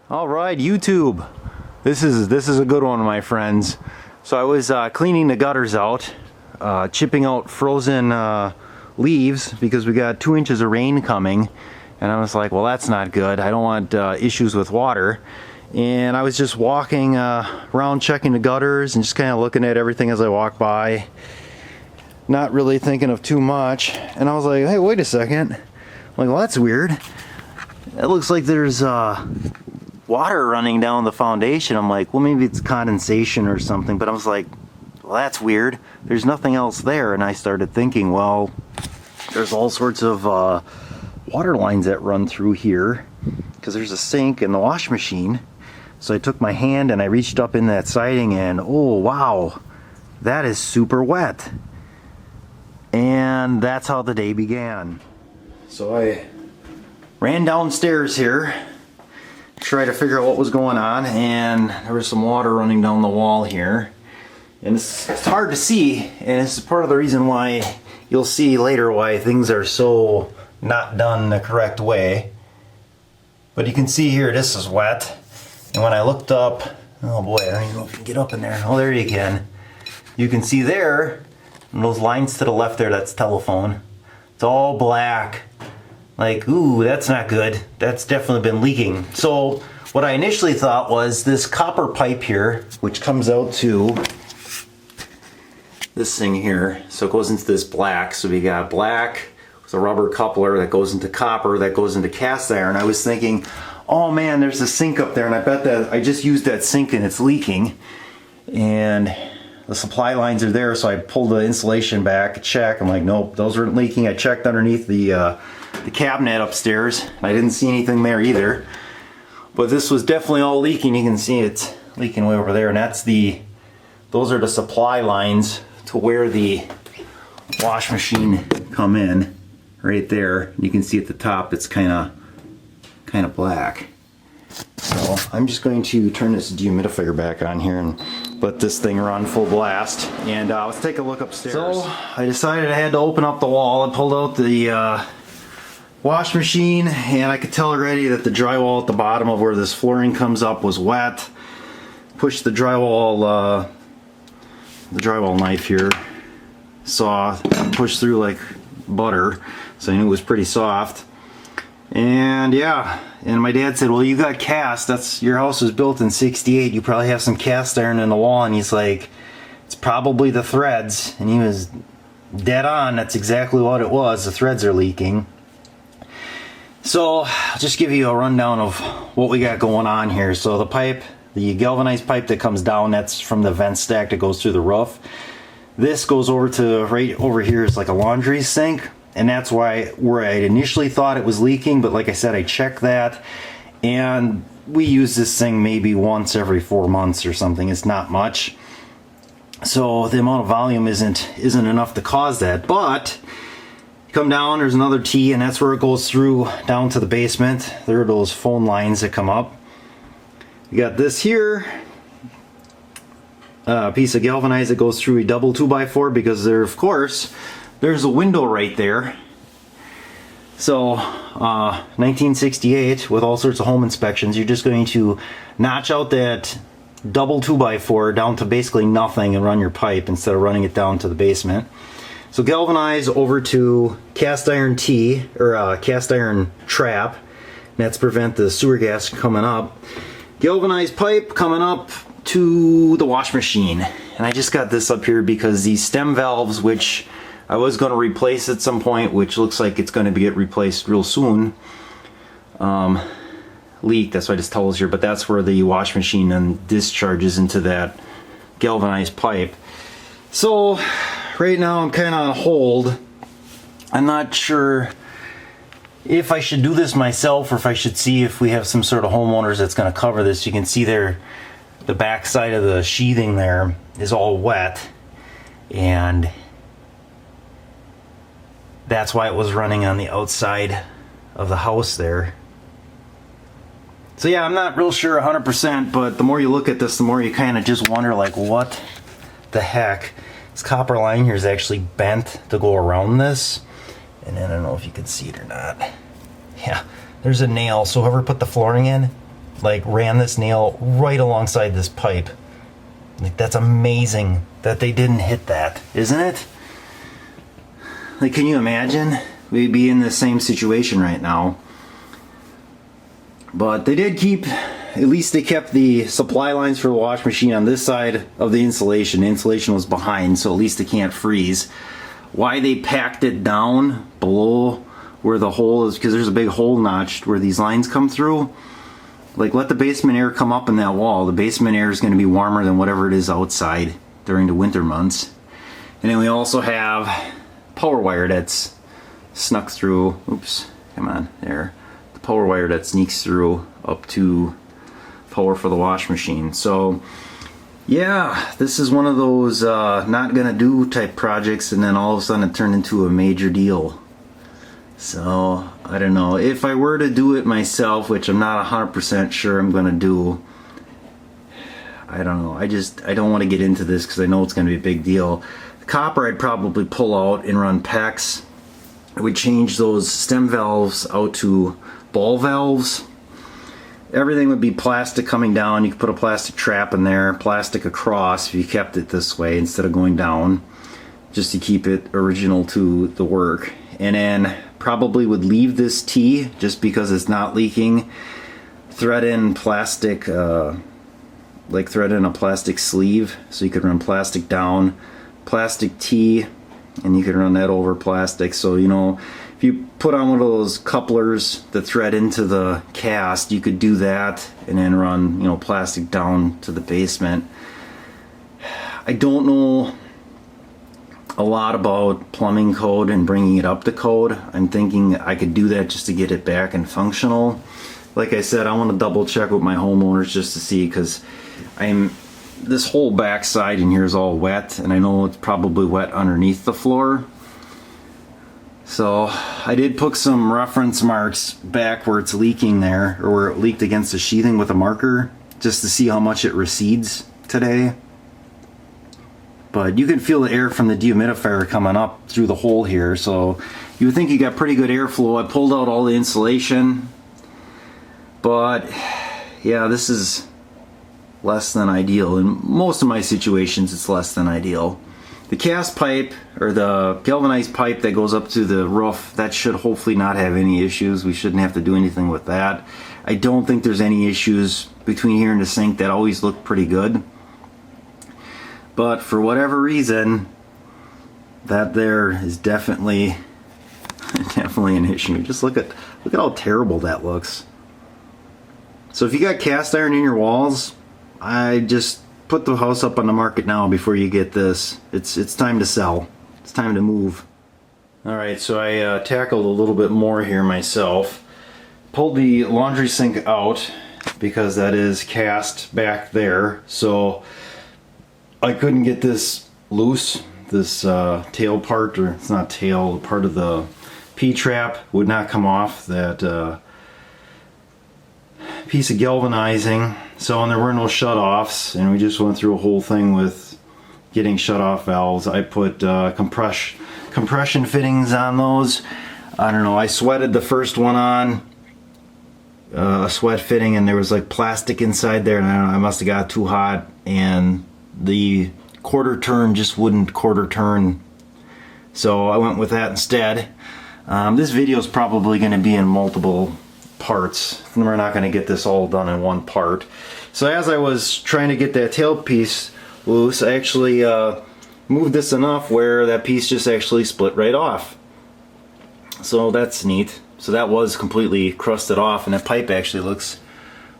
All right, YouTube. This is a good one, my friends. So I was cleaning the gutters out, chipping out frozen leaves because we got 2 inches of rain coming, and I was like, well, that's not good. I don't want issues with water. And I was just walking around checking the gutters and just kind of looking at everything as I walk by, not really thinking of too much. And I was like, hey, wait a second. I'm like, well, that's weird. It looks like there's water running down the foundation. I'm like, well, maybe it's condensation or something, but I was like, well, that's weird. There's nothing else there. And I started thinking, well, there's all sorts of water lines that run through here because there's a sink and the wash machine. So I took my hand and I reached up in that siding and oh wow, that is super wet. And that's how the day began. So I ran downstairs here, try to figure out what was going on, and there was some water running down the wall here. And it's hard to see, and it's part of the reason why you'll see later why things are so not done the correct way. But you can see here, this is wet. And when I looked up, oh boy, I don't even know if you can get up in there. Oh, there you can. You can see there, and those lines to the left there, that's telephone. It's all black. Like, ooh, that's not good. That's definitely been leaking. So what I initially thought was this copper pipe here, which comes out to this thing here. So it goes into this black. So we got black with a rubber coupler that goes into copper, that goes into cast iron. I was thinking, oh man, there's a sink up there, and I bet that I just used that sink and it's leaking. And the supply lines are there, so I pulled the insulation back, check. I'm like, nope, those aren't leaking. I checked underneath the cabinet upstairs. I didn't see anything there either. But this was definitely all leaking. You can see it's leaking way over there, and those are the supply lines to where the wash machine come in, right there. You can see at the top it's kind of black. So I'm just going to turn this dehumidifier back on here and let this thing run full blast, and let's take a look upstairs. So I decided I had to open up the wall. I pulled out the wash machine, and I could tell already that the drywall at the bottom of where this flooring comes up was wet. Pushed the drywall knife here, saw, pushed through like butter, so I knew it was pretty soft. And yeah, and my dad said, well, you got cast, your house was built in '68, you probably have some cast iron in the wall. And he's like, it's probably the threads. And he was dead on. That's exactly what it was. The threads are leaking. So I'll just give you a rundown of what we got going on here. So the pipe, the galvanized pipe that comes down, that's from the vent stack that goes through the roof. This goes over to right over here is like a laundry sink. And that's where I initially thought it was leaking, but like I said, I checked that, and we use this thing maybe once every 4 months or something. It's not much, so the amount of volume isn't enough to cause that. But you come down, there's another T, and that's where it goes through down to the basement. There are those phone lines that come up. You got this here, a piece of galvanized that goes through a double 2x4 because there, of course, there's a window right there. So 1968, with all sorts of home inspections, you're just going to notch out that double 2x4 down to basically nothing and run your pipe instead of running it down to the basement. So galvanize over to cast iron T, or cast iron trap. That's to prevent the sewer gas coming up. Galvanized pipe coming up to the wash machine. And I just got this up here because these stem valves, which I was going to replace at some point, which looks like it's going to get replaced real soon, leaked. That's why this towel's here, but that's where the wash machine then discharges into that galvanized pipe. So right now I'm kind of on hold. I'm not sure if I should do this myself or if I should see if we have some sort of homeowners that's going to cover this. You can see there, the back side of the sheathing there is all wet, and that's why it was running on the outside of the house there. So yeah, I'm not real sure 100%, but the more you look at this, the more you kind of just wonder, like, what the heck? This copper line here is actually bent to go around this. And I don't know if you can see it or not. Yeah, there's a nail, so whoever put the flooring in, like ran this nail right alongside this pipe. Like, that's amazing that they didn't hit that, isn't it? Like, can you imagine? We'd be in the same situation right now. But they did keep, at least they kept the supply lines for the wash machine on this side of the insulation. The insulation was behind, so at least it can't freeze. Why they packed it down below where the hole is, because there's a big hole notched where these lines come through. Like, let the basement air come up in that wall. The basement air is going to be warmer than whatever it is outside during the winter months. And then we also have power wire that's snuck through. Oops, come on, there. The power wire that sneaks through up to power for the wash machine. So, yeah, this is one of those not gonna do type projects, and then all of a sudden it turned into a major deal. So, I don't know. If I were to do it myself, which I'm not 100% sure I'm going to do, I don't know. I don't want to get into this because I know it's going to be a big deal. The copper I'd probably pull out and run PEX. I would change those stem valves out to ball valves. Everything would be plastic coming down. You could put a plastic trap in there, plastic across if you kept it this way instead of going down, just to keep it original to the work. And then probably would leave this T just because it's not leaking. Thread in plastic, like thread in a plastic sleeve, so you could run plastic down, plastic T, and you could run that over plastic. So, you know, if you put on one of those couplers that thread into the cast, you could do that and then run, you know, plastic down to the basement. I don't know a lot about plumbing code and bringing it up to code. I'm thinking I could do that just to get it back and functional. Like I said, I want to double check with my homeowners just to see, because this whole back side in here is all wet, and I know it's probably wet underneath the floor. So I did put some reference marks back where it's leaking there, or where it leaked against the sheathing with a marker, just to see how much it recedes today. But you can feel the air from the dehumidifier coming up through the hole here, so you would think you got pretty good airflow. I pulled out all the insulation, but yeah, this is less than ideal. In most of my situations, it's less than ideal. The cast pipe, or the galvanized pipe that goes up to the roof, that should hopefully not have any issues. We shouldn't have to do anything with that. I don't think there's any issues between here and the sink. That always looked pretty good. But for whatever reason, that there is definitely an issue. Just look at how terrible that looks. So if you got cast iron in your walls, I just put the house up on the market now before you get this. It's time to sell. It's time to move. Alright, so I tackled a little bit more here myself. Pulled the laundry sink out because that is cast back there. So I couldn't get this loose. This tail part, or it's not tail, part of the P-trap would not come off that piece of galvanizing. So, and there were no shut-offs, and we just went through a whole thing with getting shut-off valves. I put compression fittings on those. I don't know, I sweated the first one on, a sweat fitting, and there was like plastic inside there, and I don't know, I must have got too hot, and the quarter turn just wouldn't quarter turn, so I went with that instead. This video is probably going to be in multiple parts. We're not going to get this all done in one part. So as I was trying to get that tail piece loose, I actually moved this enough where that piece just actually split right off. So that's neat. So that was completely crusted off, and that pipe actually looks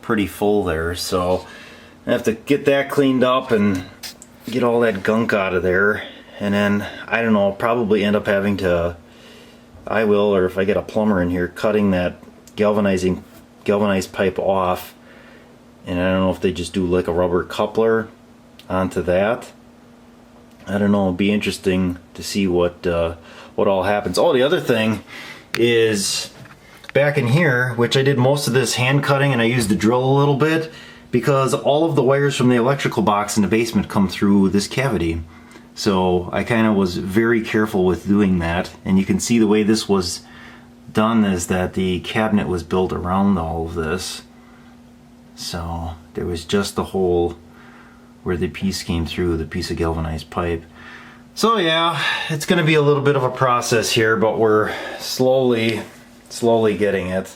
pretty full there. So I have to get that cleaned up and get all that gunk out of there, and then I don't know, I'll probably end up having to, I will, or if I get a plumber in here, cutting that galvanized pipe off, and I don't know if they just do like a rubber coupler onto that. I don't know, it'll be interesting to see what all happens. Oh, the other thing is back in here, which I did most of this hand cutting, and I used the drill a little bit, because all of the wires from the electrical box in the basement come through this cavity. So I kind of was very careful with doing that, and you can see the way this was done is that the cabinet was built around all of this. So there was just the hole where the piece came through, the piece of galvanized pipe. So yeah, it's gonna be a little bit of a process here, but we're slowly getting it.